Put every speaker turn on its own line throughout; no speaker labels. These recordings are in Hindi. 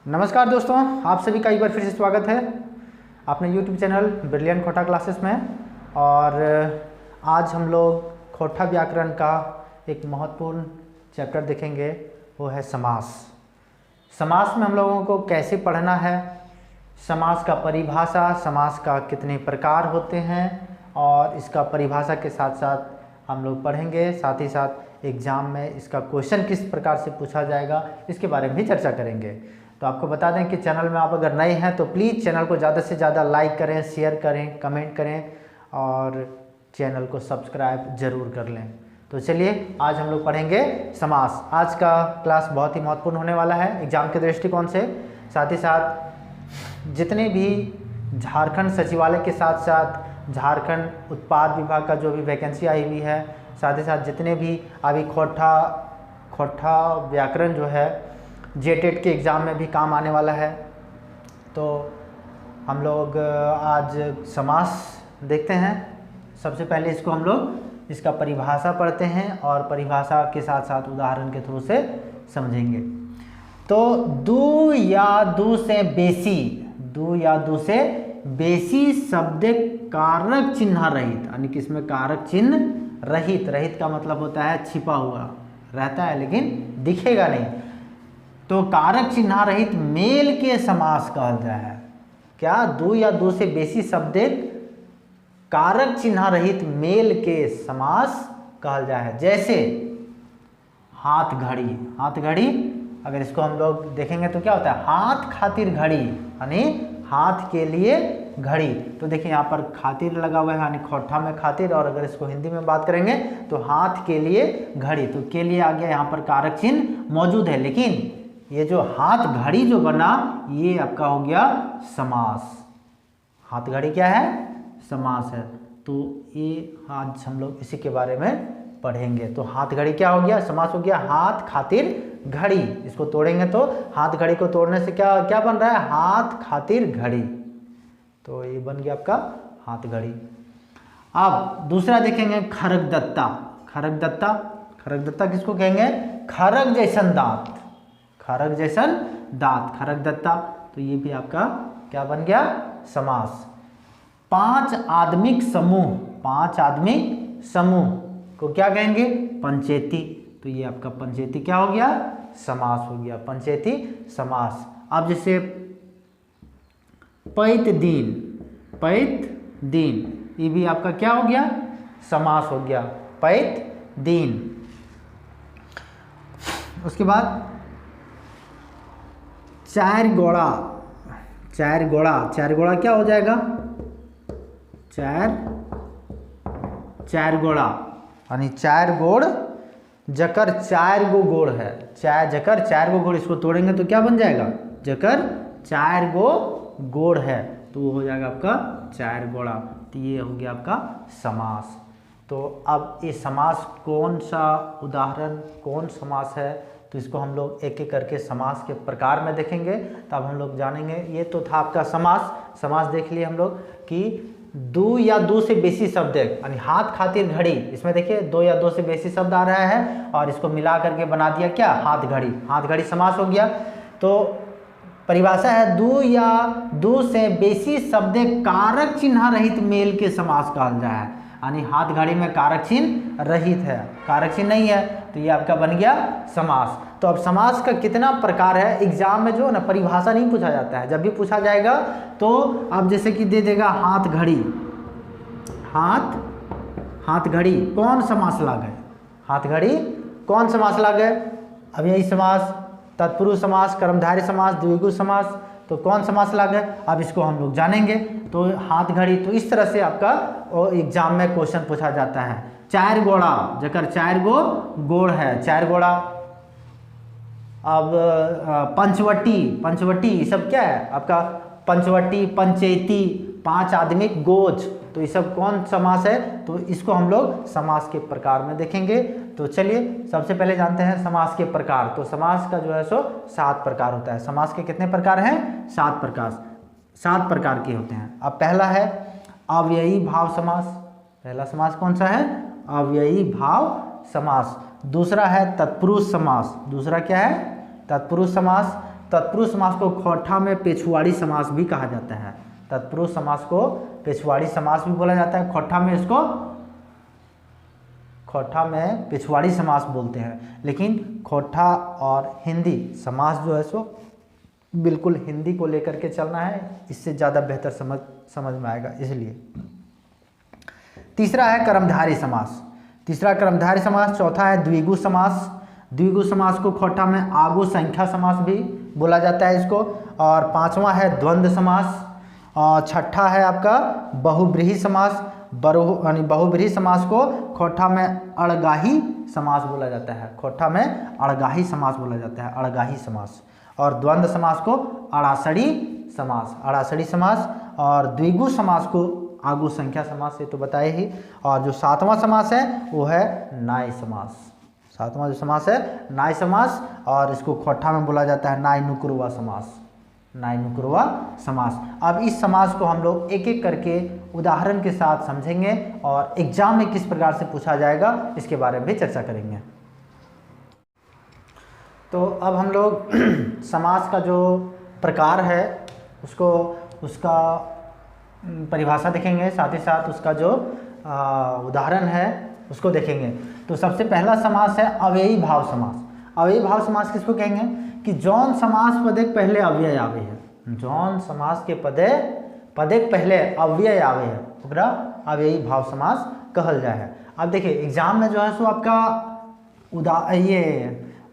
नमस्कार दोस्तों, आप सभी का एक बार फिर से स्वागत है अपने YouTube चैनल ब्रिलियंट खोटा क्लासेस में। और आज हम लोग खोटा व्याकरण का एक महत्वपूर्ण चैप्टर देखेंगे, वो है समास। समास में हम लोगों को कैसे पढ़ना है, समास का परिभाषा, समास का कितने प्रकार होते हैं और इसका परिभाषा के साथ साथ हम लोग पढ़ेंगे। साथ ही साथ एग्ज़ाम में इसका क्वेश्चन किस प्रकार से पूछा जाएगा इसके बारे में भी चर्चा करेंगे। तो आपको बता दें कि चैनल में आप अगर नए हैं तो प्लीज़ चैनल को ज़्यादा से ज़्यादा लाइक करें, शेयर करें, कमेंट करें और चैनल को सब्सक्राइब ज़रूर कर लें। तो चलिए आज हम लोग पढ़ेंगे समास। आज का क्लास बहुत ही महत्वपूर्ण होने वाला है एग्ज़ाम के दृष्टिकोण से। साथ ही साथ जितने भी झारखंड सचिवालय के साथ साथ झारखंड उत्पाद विभाग का जो भी वैकेंसी आई हुई है, साथ ही साथ जितने भी अभी खोटा व्याकरण जो है जेटेट के एग्ज़ाम में भी काम आने वाला है। तो हम लोग आज समास देखते हैं। सबसे पहले इसको हम लोग इसका परिभाषा पढ़ते हैं और परिभाषा के साथ साथ उदाहरण के थ्रू से समझेंगे। तो दू या दू से बेसी शब्द कारक चिन्ह रहित, यानी कि इसमें कारक चिन्ह रहित का मतलब होता है छिपा हुआ रहता है लेकिन दिखेगा नहीं। तो कारक चिन्ह रहित मेल के समास कहल जाए है। क्या? दो या दो से बेसी शब्द कारक चिन्ह रहित मेल के समास कहल जाए है। जैसे हाथ घड़ी, अगर इसको हम लोग देखेंगे तो क्या होता है? हाथ खातिर घड़ी, यानी हाथ के लिए घड़ी। तो देखिए यहाँ पर खातिर लगा हुआ है, यानी खोटा में खातिर, और अगर इसको हिंदी में बात करेंगे तो हाथ के लिए घड़ी। तो के लिए आ गया, यहाँ पर कारक चिन्ह मौजूद है, लेकिन ये जो हाथ घड़ी जो बना ये आपका हो गया समास। हाथ घड़ी क्या है? समास है। तो ये आज हम लोग इसी के बारे में पढ़ेंगे। तो हाथ घड़ी क्या हो गया? समास हो गया हाथ खातिर घड़ी। इसको तोड़ेंगे तो हाथ घड़ी को तोड़ने से क्या बन रहा है? हाथ खातिर घड़ी। तो ये बन गया आपका हाथ घड़ी। अब दूसरा देखेंगे खरगदत्ता किसको कहेंगे? खरग जैसन दांत, खरगदत्ता। तो ये भी आपका क्या बन गया? समास। पांच आदमिक समूह को क्या कहेंगे? पंचेती। तो ये आपका पंचेती क्या हो गया? समास हो गया, पंचेती समास। अब जैसे पैत दिन, ये भी आपका क्या हो गया? समास हो गया, पैत दिन। उसके बाद चार गोड़ा क्या हो जाएगा? चार गोड़ा, यानी चार गोड़ जकर चार गो गोड़ है। जकर चार गो गोड़, इसको तोड़ेंगे तो क्या बन जाएगा? जकर चार गो गोड़ है, तो वो हो जाएगा आपका चार गोड़ा। तो ये हो गया आपका समास। तो अब ये समास कौन समास है, तो इसको हम लोग एक एक करके समास के प्रकार में देखेंगे, तब हम लोग जानेंगे। ये तो था आपका समास देख लिए हम लोग कि दो या दो से बेसी शब्द, यानी हाथ खातिर घड़ी, इसमें देखिए दो या दो से बेसी शब्द आ रहा है और इसको मिला करके बना दिया क्या? हाथ घड़ी समास हो गया। तो परिभाषा है दो या दो से बेसी शब्द कारक चिन्ह रहित मेल के समास कहल जाए है। यानी हाथ घड़ी में कारक चिन्ह रहित है, कारक चिन्ह नहीं है, तो ये आपका बन गया समास। तो अब समास का कितना प्रकार है, एग्जाम में जो है ना परिभाषा नहीं पूछा जाता है। जब भी पूछा जाएगा तो अब जैसे कि दे देगा हाथ घड़ी कौन समास लागे? हाथ घड़ी कौन समास लागे? अब यही समास, तत्पुरुष समास, कर्मधारय समास, द्विगु समास, तो कौन समास लागे? अब इसको हम लोग जानेंगे। तो हाथ घड़ी, तो इस तरह से आपका एग्जाम में क्वेश्चन पूछा जाता है। चार गोड़ा, जकर चार गो गोड़ है, चार गोड़ा। अब पंचवटी ये सब क्या है आपका? पंचवटी, पंचेती, पांच आदमिक गोज, तो ये सब कौन समास है? तो इसको हम लोग समास के प्रकार में देखेंगे। तो चलिए सबसे पहले जानते हैं समास के प्रकार। तो समास का जो है सो 7 प्रकार होता है। समास के कितने प्रकार हैं? 7 प्रकार के होते हैं। अब पहला है अव्ययी भाव समास। पहला समास कौन सा है? अव्ययी भाव समास। दूसरा है तत्पुरुष समास। दूसरा क्या है? तत्पुरुष समास। तत्पुरुष समास को खोटा में पेछुआड़ी समास भी कहा जाता है। तत्पुरुष समास को पेछुआड़ी समास भी बोला जाता है। खोटा में इसको खोटा में पिछवाड़ी समास बोलते हैं। लेकिन खोटा और हिंदी समास जो है सो बिल्कुल हिंदी को लेकर के चलना है, इससे ज़्यादा बेहतर समझ में आएगा इसलिए। तीसरा है कर्मधारय समास। तीसरा कर्मधारय समास। चौथा है द्विगु समास। द्विगु समास को खोटा में आगु संख्या समास भी बोला जाता है इसको। और पांचवा है द्वंद्व समास। और छठा है आपका बहुब्रीहि समास। बहुब्रीहि समास को खोटा में अड़गाही समास बोला जाता है। खोटा में अड़गाही समास बोला जाता है, अड़गाही समास। और द्वंद्व समास को अड़ासड़ी समास, अड़ासड़ी समास। और द्विगु समास को आगु संख्या समास, ये तो बताए ही। और जो सातवां समास है वो है नाय समास। सातवां जो समास है नाय समास, और इसको खोटा में बोला जाता है नाय नुकुरवा समास, नाय नुकुरवा समास। अब इस समास को हम लोग एक एक करके उदाहरण के साथ समझेंगे और एग्जाम में किस प्रकार से पूछा जाएगा इसके बारे में भी चर्चा करेंगे। तो अब हम लोग समास का जो प्रकार है उसका परिभाषा देखेंगे, साथ ही साथ उसका जो उदाहरण है उसको देखेंगे। तो सबसे पहला समास है अव्ययी भाव समास। अव्ययी भाव समास किसको कहेंगे कि जौन समास पदेक पहले अव्यय आवे है, जौन समास के पदेक पहले अव्यय आवे है ओकरा अव्ययी भाव समास कहल जाए है। अब देखिए एग्जाम में जो है सो आपका ये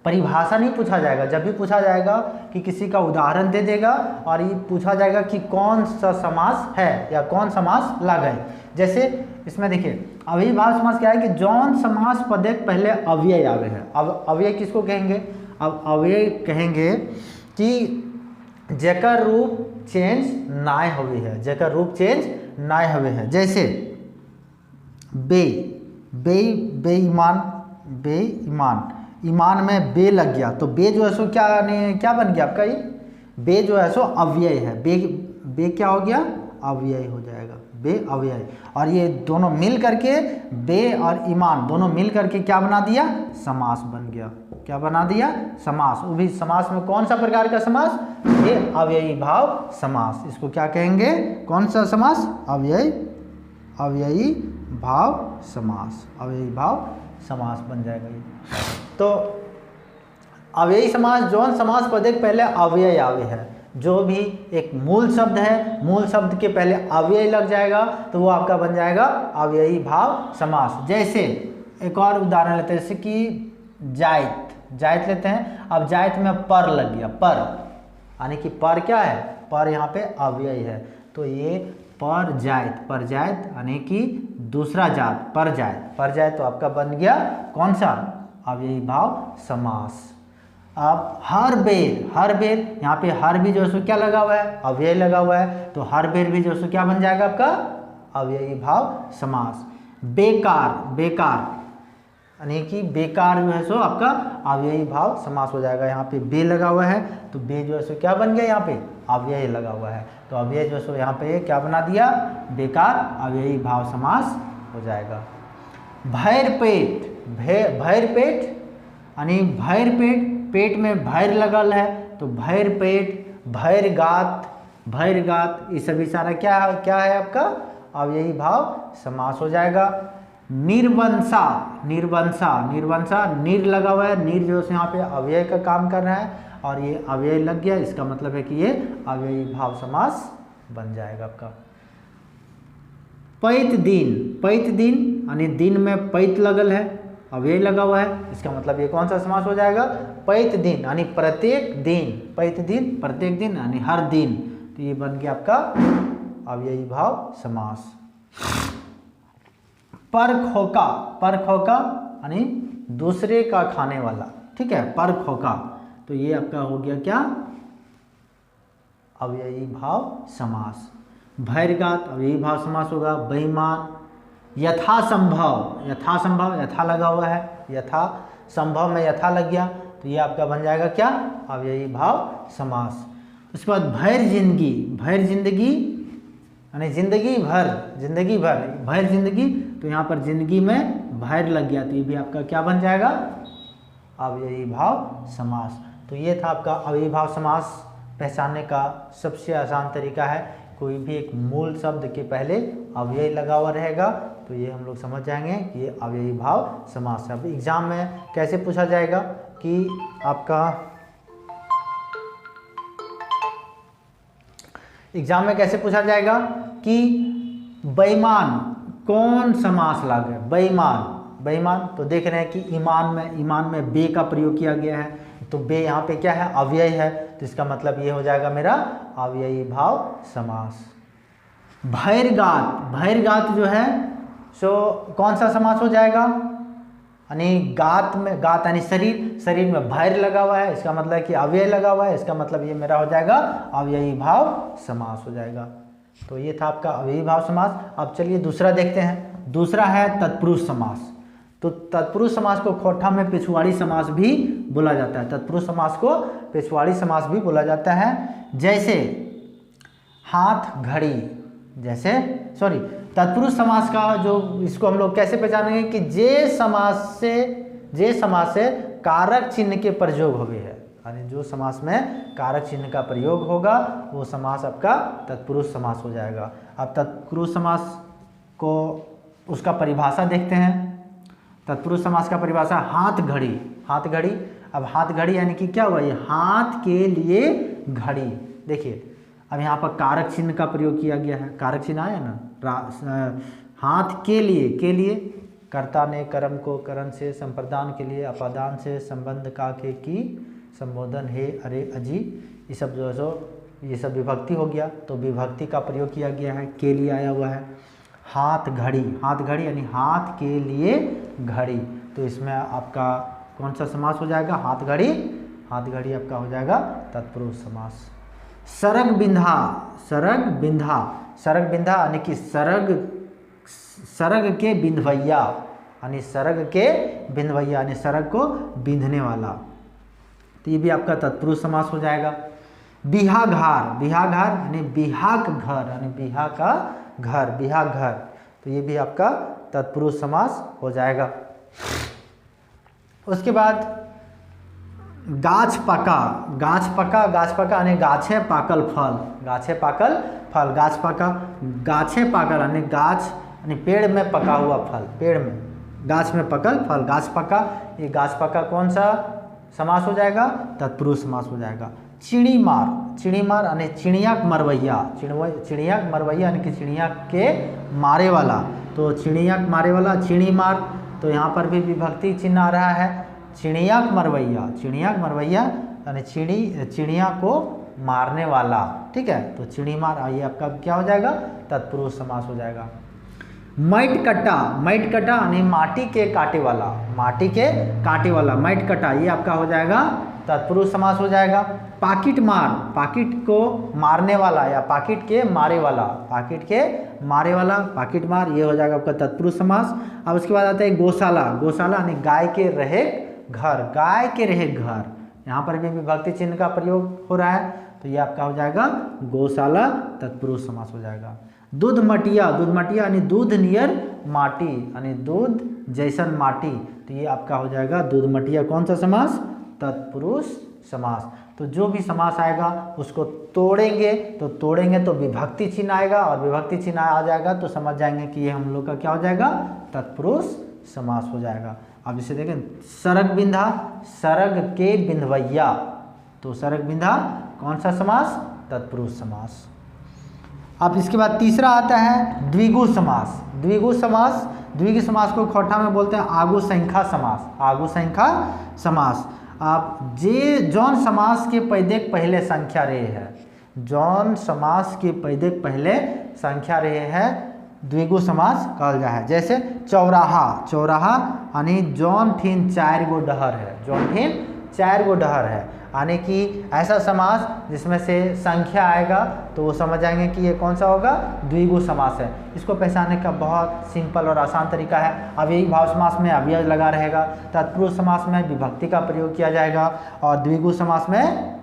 परिभाषा नहीं पूछा जाएगा। जब भी पूछा जाएगा कि किसी का उदाहरण दे देगा और ये पूछा जाएगा कि कौन सा समास है या कौन समास लगा है। जैसे इसमें देखिए अव्ययी भाव समास क्या है कि जौन समास पदेक पहले अव्यय आवे है। अब अव्यय किसको कहेंगे? अब अव्यय कहेंगे कि जेकर रूप चेंज नाय हुए है, जेकर रूप चेंज नाय हुए है। जैसे बेईमान, बेईमान, ईमान में बे लग गया तो बे जो है सो क्या बन गया आपका? ये बे जो है सो अव्यय है। बे क्या हो गया? अव्यय हो जाएगा, बे अव्यय। और ये दोनों मिल करके बे और ईमान दोनों मिल करके क्या बना दिया? समास बन गया। क्या बना दिया? समास। वो भी समास में कौन सा प्रकार का समास? ये अव्ययी भाव समास। इसको क्या कहेंगे? कौन सा समास? अव्ययी भाव समास। अव्ययी भाव समास बन जाएगा ये। तो अव्ययी समास जौन समास पदेक पहले अव्यय आवे है। जो भी एक मूल शब्द है, मूल शब्द के पहले अव्यय लग जाएगा तो वो आपका बन जाएगा अव्ययी भाव समास। जैसे एक और उदाहरण लेते हैं, जैसे कि जायत, जायत लेते हैं। अब जायत में पर लग गया, पर यानी कि पर क्या है? पर यहाँ पे अव्यय है तो ये पर जायत, पर जायत यानी कि दूसरा जात, पर जायत, पर जायत तो आपका बन गया कौन सा? अव्ययी भाव समास। अब हर बेर यहाँ पे हर भी जो है सो क्या लगा हुआ है? अव्यय लगा हुआ है तो हर बेर भी जो है सो क्या बन जाएगा आपका? अव्ययी भाव समास। बेकार यानी कि बेकार जो है सो आपका अव्ययी भाव समास हो जाएगा। यहाँ पे बे लगा हुआ है तो बे जो है सो क्या बन गया? यहाँ पे अव्यय लगा हुआ है तो अव्यय जो है सो यहाँ पे क्या बना दिया? बेकार, अव्ययी भाव समास हो जाएगा। भैर पेट यानी भैर पेट में भैर लगल है तो भैर पेट, भैर गात, ये सभी सारा क्या है आपका? अव्ययी भाव समास हो जाएगा। निर्वंशा, नीर लगा हुआ है, नीर जो है यहाँ पे अव्यय का काम कर रहा है और ये अव्यय लग गया, इसका मतलब है कि ये अव्ययी भाव समास बन जाएगा आपका। पैत दिन यानी दिन में पैत लगल है, अव्यय लगा हुआ है, इसका मतलब ये कौन सा समास हो जाएगा? पैत दिन यानी प्रत्येक दिन, पैत दिन प्रत्येक दिन यानी हर दिन, तो ये बन गया आपका अव्ययी भाव समास। परखोका यानी दूसरे का खाने वाला, ठीक है, परखोका, तो ये आपका हो गया क्या? अव्ययी भाव समास। भैरगात अव्ययी भाव समास होगा। बेईमान, यथासंभव यथा लगा हुआ है, यथा संभव में यथा लग गया तो ये आपका बन जाएगा क्या? अव्ययी भाव समास। उसके बाद भैर जिंदगी यानी जिंदगी भर, भैर जिंदगी, तो यहाँ पर जिंदगी में भैर लग गया तो ये भी आपका क्या बन जाएगा? अव्ययी भाव समास। तो ये था आपका अव्ययीभाव समास पहचानने का सबसे आसान तरीका है। कोई भी एक मूल शब्द के पहले अव्यय लगा हुआ रहेगा तो ये हम लोग समझ जाएंगे कि ये अव्ययीभाव समास है। अब एग्जाम में कैसे पूछा जाएगा कि आपका एग्जाम में कैसे पूछा जाएगा कि बेईमान कौन समास लागे, बेईमान बेईमान। तो देख रहे हैं कि ईमान में बे का प्रयोग किया गया है, तो बे यहाँ पे क्या है, अव्यय है, तो इसका मतलब ये हो जाएगा मेरा अव्ययी भाव समास। भैरगात जो है सो कौन सा समास हो जाएगा, यानी गात में, गात यानी शरीर में भैर लगा हुआ है, इसका मतलब है कि अव्यय लगा हुआ है, इसका मतलब ये मेरा हो जाएगा अव्ययी भाव समास हो जाएगा। तो ये था आपका अव्ययी भाव समास। अब चलिए दूसरा देखते हैं। दूसरा है तत्पुरुष समास। तो तत्पुरुष समास को खोटा में पिछवाड़ी समास भी बोला जाता है। तत्पुरुष समास को पिछवाड़ी समास भी बोला जाता है। जैसे हाथ घड़ी, जैसे तत्पुरुष समास का जो इसको हम लोग कैसे पहचानेंगे कि जे समास से कारक चिन्ह के प्रयोग हुए है, यानी जो समास में कारक चिन्ह का प्रयोग होगा वो समास आपका तत्पुरुष समास हो जाएगा। अब तत्पुरुष समास को उसका परिभाषा देखते हैं। तत्पुरुष समास का परिभाषा हाथ घड़ी। अब हाथ घड़ी यानी कि क्या हुआ, ये हाथ के लिए घड़ी। देखिए अब यहाँ पर कारक चिन्ह का प्रयोग किया गया है, कारक चिन्ह आया ना, हाथ के लिए कर्ता ने कर्म को करण से, संप्रदान के लिए अपादान से, संबंध का के की, संबोधन हे अरे अजी, ये सब जो है सो ये सब विभक्ति हो गया, तो विभक्ति का प्रयोग किया गया है, के लिए आया हुआ है। हाथ घड़ी यानी हाथ के लिए घड़ी, तो इसमें आपका कौन सा समास हो जाएगा, हाथ घड़ी आपका हो जाएगा तत्पुरुष समास। सरग बिंधा यानी कि सरग के बिंधवैया, यानी सरग को बिंधने वाला, तो ये भी आपका तत्पुरुष समास हो जाएगा। बिहाघार यानी बिहाक घर, यानी बिहा का घर, तो ये भी आपका तत्पुरुष समास हो जाएगा। उसके बाद गाछ पका यानी गाछे पाकल फल, गाछे पाकल यानी गाछ यानी पेड़ में पका हुआ फल, पेड़ में गाछ में पकल फल, गाछ पका, ये गाछ पका कौन सा समास हो जाएगा, तत्पुरुष समास हो जाएगा। चिड़ी मार यानी चिड़िया मरवैया यानी कि चिड़िया के मारे वाला, तो चिड़िया मारे वाला चिड़ी मार, तो यहाँ पर भी विभक्ति चिन्ह आ रहा है, चिड़िया मरवैया यानी चिड़िया को मारने वाला, ठीक है, तो चिड़ी मार, ये आपका क्या हो जाएगा, तत्पुरुष समास हो जाएगा। मैट कटा यानी माटी के काटे वाला, मैट कटा, ये आपका हो जाएगा तत्पुरुष समास हो जाएगा। पाकिट को मारने वाला या पाकिट के मारे वाला, पाकिट मार, ये हो जाएगा आपका तत्पुरुष समास। अब उसके बाद आता है गौशाला यानी गाय के रहे घर, यहाँ पर भी विभक्ति चिन्ह का प्रयोग हो रहा है, तो ये आपका हो जाएगा गौशाला, तत्पुरुष समास हो जाएगा। दूध मटिया यानी दूध नियर माटी, यानी दूध जैसन माटी, तो ये आपका हो जाएगा दूध मटिया, कौन सा समास, तत्पुरुष समास। तो जो भी समास आएगा उसको तोड़ेंगे तो विभक्ति चिन्ह आएगा, और विभक्ति चिन्ह आ जाएगा तो समझ जाएंगे कि ये हम लोग का क्या हो जाएगा, तत्पुरुष समास हो जाएगा। अब इसे देखें, सरग के बिंधवैया, तो सरग बिंधा कौन सा समास, तत्पुरुष समास। अब इसके बाद तीसरा आता है द्विगु समास को खोटा में बोलते हैं आगु संख्या समास। आप जौन समास के पैदेक पहले संख्या रहे है, जौन समास के पैदेक पहले संख्या रहे है द्विगु समास कहल जाए है। जैसे चौराहा यानी जौन ठीन 4 गो डहर है, यानी कि ऐसा समास जिसमें से संख्या आएगा तो वो समझ जाएंगे कि ये कौन सा होगा, द्विगु समास है। इसको पहचानने का बहुत सिंपल और आसान तरीका है। अव्ययी भाव समास में अव्यय लगा रहेगा, तत्पुरुष समास में विभक्ति का प्रयोग किया जाएगा, और द्विगु समास में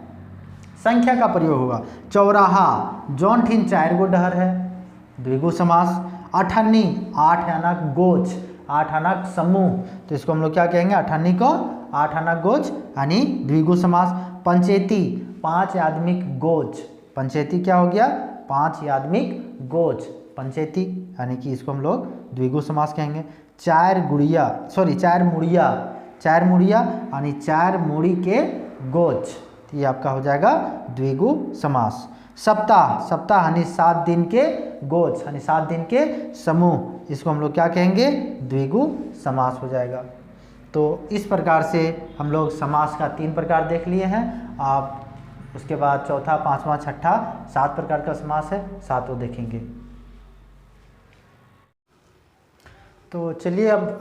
संख्या का प्रयोग होगा। चौराहा जौन ठीन 4 गो डहर है, द्विगु समास। अठन्नी, 8 अनक गोच, 8 अनक समूह, तो इसको हम लोग क्या कहेंगे, अठन्नी को 8 अनक गोच यानी द्विगु समास। पंचेती 5 यादमिक गोच, पंचेती क्या हो गया 5 यादमिक गोच, पंचेती, यानी कि इसको हम लोग द्विगु समास कहेंगे। 4 मुड़िया, 4 मुड़िया यानी 4 मुड़ी के गोच, तो ये आपका हो जाएगा द्विगु समास। सप्ताह, सप्ताह यानी 7 दिन के गोच यानी 7 दिन के समूह, इसको हम लोग क्या कहेंगे द्विगु समास हो जाएगा। तो इस प्रकार से हम लोग समास का 3 प्रकार देख लिए हैं। आप उसके बाद चौथा, पांचवा, छठा 7 प्रकार का समास है, 7 देखेंगे। तो चलिए अब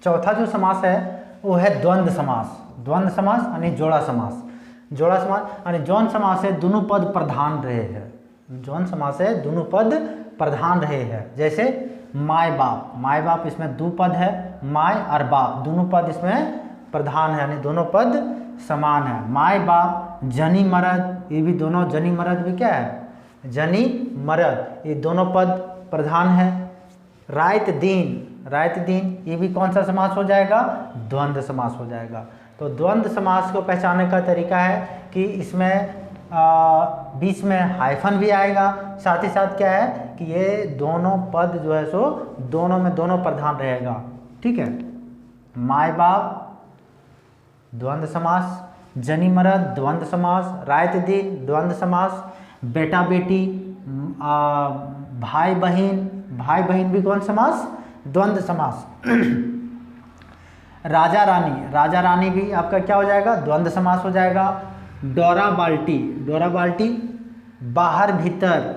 चौथा जो समास है वो है द्वंद्व समास। द्वंद्व समास यानी जोड़ा समास। जोड़ा समास यानी जौन समास है दोनों पद प्रधान रहे हैं। जौन समास है दोनों पद प्रधान रहे हैं। जैसे माय बाप, माय बाप इसमें 2 पद है, माय और बाप दोनों पद इसमें प्रधान है यानी दोनों पद समान है। माय बाप, जनी मरद, ये भी दोनों जनी मरद भी क्या है जनी मरद, ये दोनों पद प्रधान है। रात दिन, रात दिन ये भी कौन सा समास हो जाएगा द्वंद्व समास हो जाएगा। तो द्वंद्व समास को पहचानने का तरीका है कि इसमें बीच में हाइफन भी आएगा, साथ ही साथ क्या है कि ये दोनों पद जो है सो दोनों में दोनों प्रधान रहेगा। ठीक है, माय बाप द्वंद्व समास, जनी मरद द्वंद्व समास, रात दिन द्वंद्व समास, बेटा बेटी, भाई बहन, भाई बहन भी कौन समास द्वंद्व समास। राजा रानी, राजा रानी भी आपका क्या हो जाएगा द्वंद्व समास हो जाएगा। डोरा बाल्टी, डोरा बाल्टी, बाहर भीतर,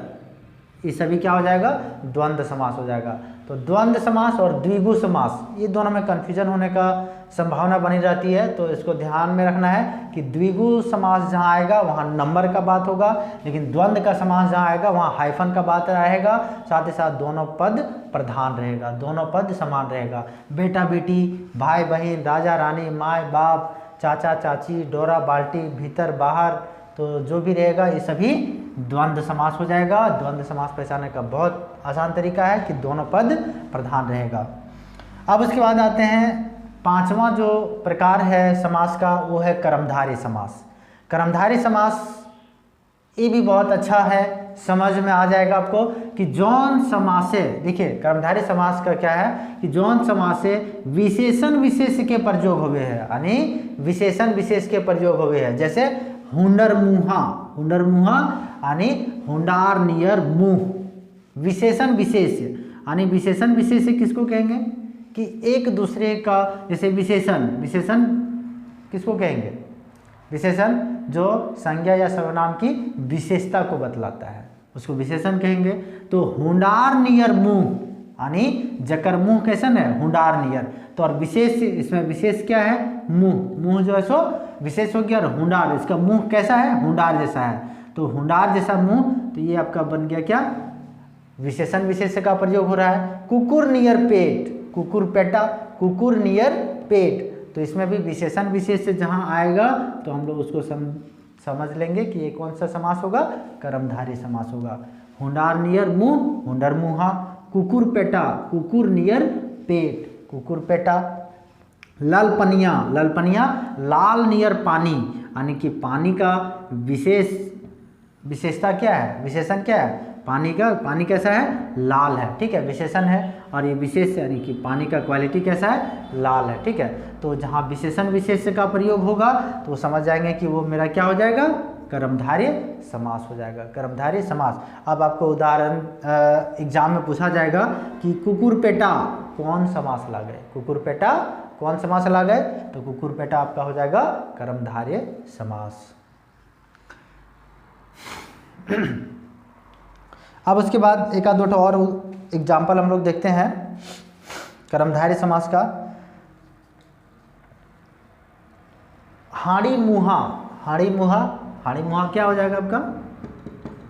ये सभी क्या हो जाएगा द्वंद्व समास हो जाएगा। तो द्वंद्व समास और द्विगु समास ये दोनों में कन्फ्यूजन होने का संभावना बनी रहती है, तो इसको ध्यान में रखना है कि द्विगु समास जहाँ आएगा वहाँ नंबर का बात होगा, लेकिन द्वंद्व का समास जहाँ आएगा वहाँ हाइफन का बात रहेगा, साथ ही साथ दोनों पद प्रधान रहेगा, दोनों पद समान रहेगा। बेटा बेटी, भाई बहन, राजा रानी, माँ बाप, चाचा चाची, डोरा बाल्टी, भीतर बाहर, तो जो भी रहेगा ये सभी द्वंद्व समास हो जाएगा। द्वंद्व समास पहचानने का बहुत आसान तरीका है कि दोनों पद प्रधान रहेगा। अब उसके बाद आते हैं पांचवा जो प्रकार है समास का, वो है कर्मधारय समास। कर्मधारय समास ये भी बहुत अच्छा है, समझ में आ जाएगा आपको कि जौन समासे, देखिए कर्मधारय समास का क्या है कि जौन समासे विशेषण विशेष के प्रयोग हुए हैं, यानी विशेषण विशेष के प्रयोग हुए हैं। जैसे हुंडर मुहा, हुंडर मुहा यानी हुंडार नियर मुंह, विशेषण विशेष यानी विशेषण विशेष किसको कहेंगे कि एक दूसरे का, जैसे विशेषण, विशेषण किसको कहेंगे विशेषण जो संज्ञा या सर्वनाम की विशेषता को बतलाता है उसको विशेषण कहेंगे। तो हुंडार नियर मुंह यानी जकर मुंह कैसन है हुंडार नियर, तो और विशेष इसमें विशेष क्या है मुंह, मुंह जो है सो विशेष हो गया, और हुंडार इसका मुंह कैसा है हुंडार जैसा है, तो हुंडार जैसा मुंह, तो ये आपका बन गया क्या विशेषण विशेष का प्रयोग हो रहा है। कुकुर नियर पेट, कुकुर पेटा, कुकुर नियर पेट, तो इसमें भी विशेषण विशेष से जहाँ आएगा तो हम लोग उसको समझ लेंगे कि ये कौन सा समास होगा कर्मधारय समास होगा। हुंडार नियर मुंह, हुंडर मुहा, कुकुर पेटा, कुकुर नियर पेट, कुकुर पेटा। ललपनिया, ललपनिया लाल नियर पानी, यानी कि पानी का विशेषता क्या है विशेषण क्या है पानी का, पानी कैसा है लाल है, ठीक है विशेषण है, और ये विशेष यानी कि पानी का क्वालिटी कैसा है लाल है, ठीक है। तो जहाँ विशेषण विशेष का प्रयोग होगा तो समझ जाएंगे कि वो मेरा क्या हो जाएगा कर्मधारय समास हो जाएगा, कर्मधारय समास। अब आपको उदाहरण एग्जाम में पूछा जाएगा कि कुकुरपेटा कौन समास ला गए, कुकुरपेटा कौन समास ला गए, तो कुकुरपेटा आपका हो जाएगा कर्मधारय समास। अब उसके बाद एक आध दो और एग्जाम्पल हम लोग देखते हैं कर्मधारय समास का। हाड़ी मुहा, हाड़ी मुहा, हाड़ी मुहा क्या हो जाएगा आपका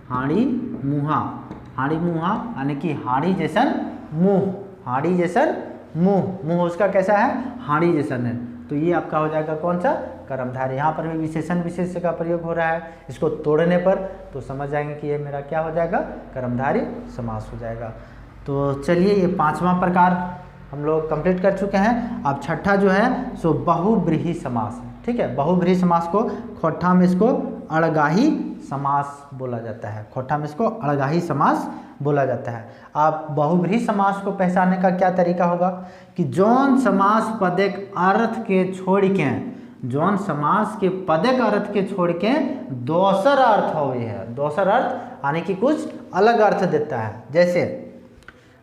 हाड़ी मुहा, हाड़ी मुहा यानी कि हाड़ी जैसन मुंह, हाड़ी जैसन मुंह, मुंह उसका कैसा है हाड़ी जैसन है, तो ये आपका हो जाएगा कौन सा कर्मधारय। यहाँ पर भी विशेषण विशेष का प्रयोग हो रहा है, इसको तोड़ने पर तो समझ जाएंगे कि ये मेरा क्या हो जाएगा कर्मधारय समास हो जाएगा। तो चलिए ये पांचवा प्रकार हम लोग कंप्लीट कर चुके हैं। अब छठा जो है सो बहुब्रीहि समास है। ठीक है। बहुब्रीहि समास को खोट्ठा में इसको अड़गाही समास बोला जाता है। खोट्ठा में इसको अड़गाही समास बोला जाता है। आप बहुब्रीहि समास को पहचानने का क्या तरीका होगा कि जौन समास पदक अर्थ के छोड़ के, जौन समास के पदक अर्थ के छोड़ के दोसर अर्थ होवे है, दोसर अर्थ यानी कि कुछ अलग अर्थ देता है। जैसे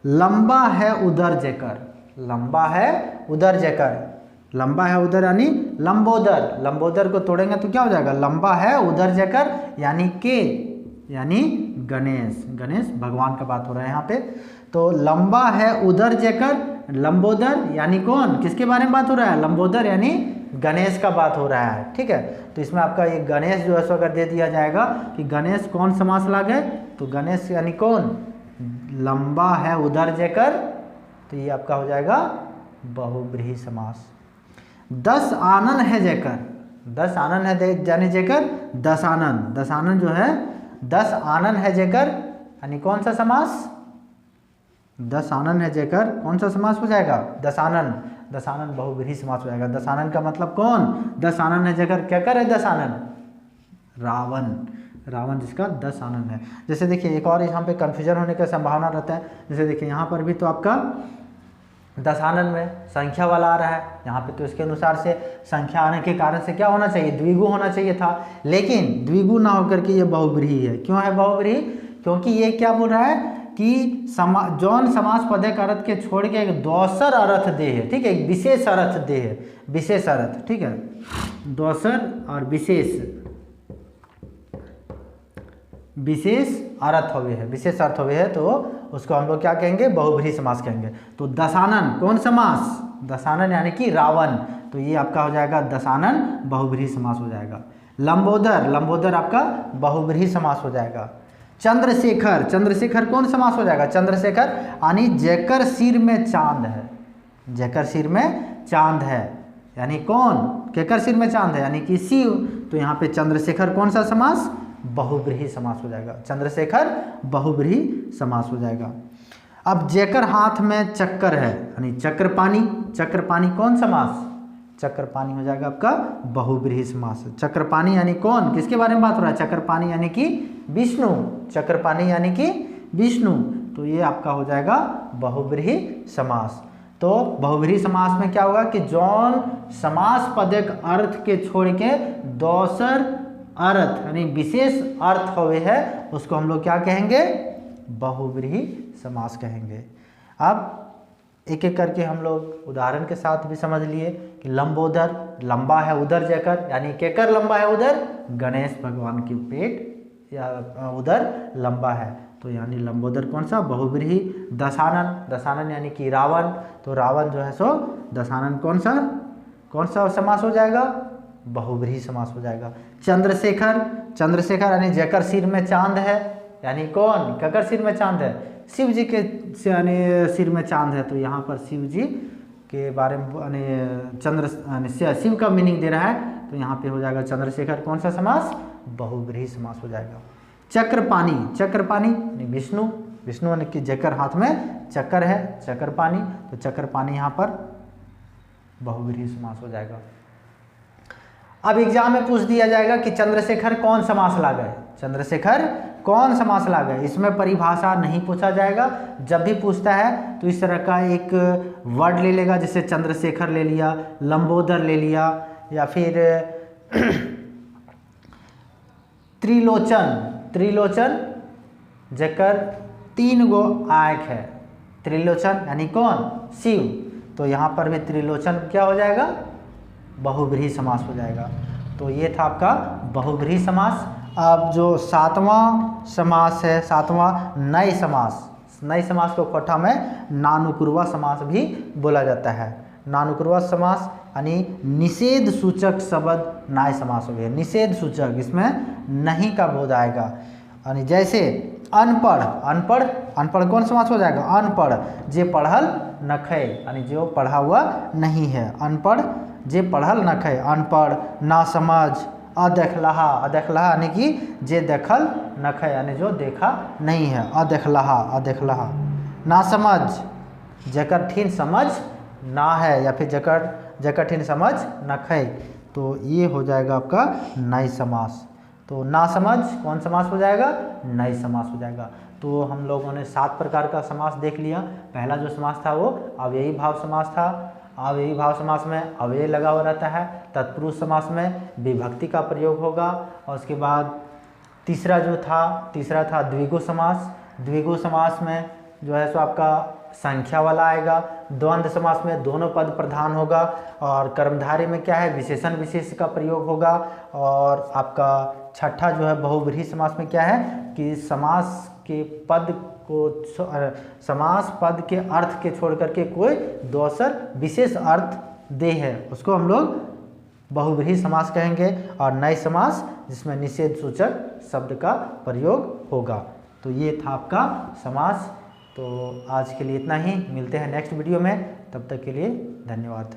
लंबा है उदर जेकर, लंबा है उदर जेकर, लंबा है उदर यानी लंबोदर, लंबोदर को तोड़ेंगे तो क्या हो जाएगा, लंबा है उदर जेकर यानी के, यानी गणेश, गणेश भगवान का बात हो रहा है यहाँ पे। तो लंबा है उदर जेकर, लंबोदर यानी कौन, किसके बारे में बात हो रहा है, लंबोदर यानी गणेश का बात हो रहा है। ठीक है, तो इसमें आपका ये गणेश जो है सो अगर दे दिया जाएगा कि गणेश कौन समास लागे, तो गणेश यानी कौन, लंबा है उदर जेकर, तो ये आपका हो जाएगा बहुब्रीहि समास। 10 आनन है जेकर, 10 आनन है जाने जेकर, 10 आनन, 10 आनन जो है 10 आनन है जेकर यानी कौन सा समास, 10 आनन है जेकर कौन सा समास हो जाएगा, दशानन, दशानन बहुब्रीहि समास हो जाएगा। दशानन का मतलब कौन, 10 आनन है जेकर क्या कर है, दशानन रावण, रावण जिसका 10 आनन है। जैसे देखिए एक और यहाँ पे कन्फ्यूजन होने का संभावना रहता है। जैसे देखिए यहाँ पर भी तो आपका दशानन में संख्या वाला आ रहा है, यहाँ पे तो इसके अनुसार से संख्या आने के कारण से क्या होना चाहिए, द्विगु होना चाहिए था, लेकिन द्विगु ना होकर के ये बहुब्रीहि है। क्यों है बहुब्रीहि, क्योंकि ये क्या बोल रहा है कि जौन समास पदक अर्थ के छोड़ के एक दोसर अर्थ दे है, ठीक है, एक विशेष अर्थ दे है, विशेष अर्थ, ठीक है, दोसर और विशेष, विशेष अर्थ हुए है, विशेष अर्थ हुए है, तो उसको हम लोग क्या कहेंगे, बहुब्रीहि समास कहेंगे। तो दशानन कौन समास, दशानन यानी कि रावण, तो ये आपका हो जाएगा दशानन बहुब्रीहि समास हो जाएगा। लंबोदर, लंबोदर आपका बहुब्रीहि समास हो जाएगा। चंद्रशेखर, चंद्रशेखर कौन समास हो जाएगा, चंद्रशेखर यानी जेकर सिर में चांद है, जेकर सिर में चांद है यानी कौन, केकर सिर में चांद है यानी कि शिव, तो यहाँ पे चंद्रशेखर कौन सा समास, बहुब्रीहि समास हो जाएगा, चंद्रशेखर बहुब्रीहि समास हो जाएगा। अब जेकर हाथ में चक्कर है यानी चक्रपाणी, चक्रपाणी कौन समास, चक्रपाणी हो जाएगा आपका बहुब्रीहि समास। चक्रपाणी यानी कौन, किसके बारे में बात हो रहा है, चक्रपाणी यानी कि विष्णु, चक्रपाणी यानी कि विष्णु, तो ये आपका हो जाएगा बहुब्रीहि समास। तो बहुब्रीहि समास में क्या होगा कि जौन समास पदक अर्थ के छोड़ के दोसर अर्थ यानी विशेष अर्थ हुए है, उसको हम लोग क्या कहेंगे, बहुब्रीहि समास कहेंगे। अब एक एक करके हम लोग उदाहरण के साथ भी समझ लिए कि लंबोदर, लंबा है उदर जेकर यानी केकर लंबा है उदर, गणेश भगवान की पेट या उदर लंबा है, तो यानी लंबोदर कौन सा, बहुब्रीहि। दशानन, दशानन यानी कि रावण, तो रावण जो है सो दशानन कौन सा समास हो जाएगा, बहुब्रीहि समास हो जाएगा। चंद्रशेखर, चंद्रशेखर यानी जेकर सिर में चांद है यानी कौन, केकर सिर में चांद है, शिव जी के यानी सिर में चांद है, तो यहाँ पर शिव जी के बारे में यानी चंद्र शिव का मीनिंग दे रहा है, तो यहाँ पे हो जाएगा चंद्रशेखर कौन सा समास, बहुब्रीहि समास हो जाएगा। चक्रपाणी, चक्रपाणी यानी विष्णु, विष्णु यानी कि जेकर हाथ में चक्कर है, चक्रपाणी, तो चक्रपाणी यहाँ पर बहुब्रीहि समास हो जाएगा। अब एग्जाम में पूछ दिया जाएगा कि चंद्रशेखर कौन समास लागे, चंद्रशेखर कौन समास लागे, इसमें परिभाषा नहीं पूछा जाएगा। जब भी पूछता है तो इस तरह का एक वर्ड ले लेगा, जैसे चंद्रशेखर ले लिया, लंबोदर ले लिया, या फिर त्रिलोचन, त्रिलोचन जेकर 3 गो आँख है, त्रिलोचन यानी कौन, शिव, तो यहाँ पर भी त्रिलोचन क्या हो जाएगा, बहुब्रीहि समास हो जाएगा। तो ये था आपका बहुब्रीहि समास। अब जो 7वां समास है, 7वां नए समास, नए समास को कोठा में नानुपूर्वा समास भी बोला जाता है। नानुपूर्वा समास यानी निषेध सूचक शब्द नए समास हो गए, निषेध सूचक, इसमें नहीं का बोध आएगा। यानी जैसे अनपढ़, अनपढ़, अनपढ़ कौन समास हो जाएगा, अनपढ़, जे पढ़ल नखै यानी जो पढ़ा हुआ नहीं है, अनपढ़ जे पढ़ल नखै, अनपढ़। नासमझ, अदेखलहा, अदेखलहा यानी कि जे देखल नखै यानी जो देखा नहीं है, अदेखलहा, अदेखलहा। नासमझ जेकर ठीन समझ ना है, या फिर जेकर ठीन समझ नखै, तो ये हो जाएगा आपका नई समास। तो ना समझ कौन समास हो जाएगा? नई समास हो जाएगा। तो हम लोगों ने 7 प्रकार का समास देख लिया। पहला जो समास था वो अव्ययी भाव समास था। अव्ययी भाव समास में अव्यय लगा हुआ रहता है। तत्पुरुष समास में विभक्ति का प्रयोग होगा। और उसके बाद तीसरा था द्विगु समास। द्विगु समास में जो है सो आपका संख्या वाला आएगा। द्वंद्व समास में दोनों पद प्रधान होगा। और कर्मधारय में क्या है? विशेषण विशेष का प्रयोग होगा। और आपका छठा जो है बहुव्रीहि समास में क्या है कि समास के पद को समास पद के अर्थ के छोड़ करके कोई दूसर विशेष अर्थ दे है, उसको हम लोग बहुव्रीहि समास कहेंगे। और नई समास जिसमें निषेध सूचक शब्द का प्रयोग होगा। तो ये था आपका समास। तो आज के लिए इतना ही, मिलते हैं नेक्स्ट वीडियो में, तब तक के लिए धन्यवाद।